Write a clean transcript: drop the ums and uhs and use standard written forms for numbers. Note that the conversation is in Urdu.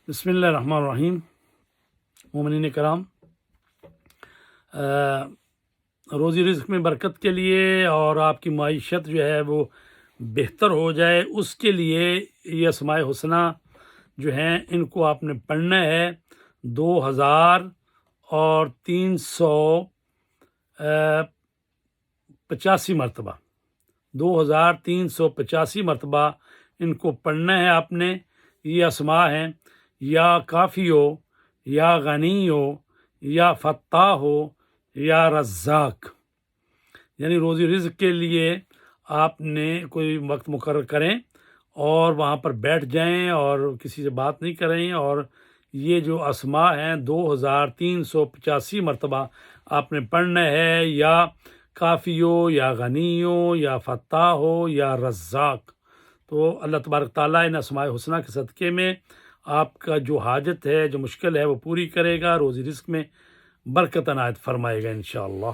بسم اللہ الرحمن الرحیم۔ مومنین کرام، روزی رزق میں برکت کے لیے اور آپ کی معیشت جو ہے وہ بہتر ہو جائے، اس کے لیے یہ اسماء حسنہ جو ہیں ان کو آپ نے پڑھنا ہے 2385 مرتبہ 2385 مرتبہ ان کو پڑھنا ہے آپ نے۔ یہ اسماء ہیں: یا کافی ہو، یا غنی ہو، یا فتاح ہو، یا رزاق۔ یعنی روزی رزق کے لیے آپ نے کوئی وقت مقرر کریں اور وہاں پر بیٹھ جائیں اور کسی سے بات نہیں کریں، اور یہ جو اسماء ہیں 2385 مرتبہ آپ نے پڑھنا ہے: یا کافی ہو، یا غنی ہو، یا فتاح ہو، یا رزاق۔ تو اللہ تبارک تعالیٰ ان اسماء حسنہ کے صدقے میں آپ کا جو حاجت ہے، جو مشکل ہے، وہ پوری کرے گا، روزی رزق میں برکت عنایت فرمائے گا انشاءاللہ۔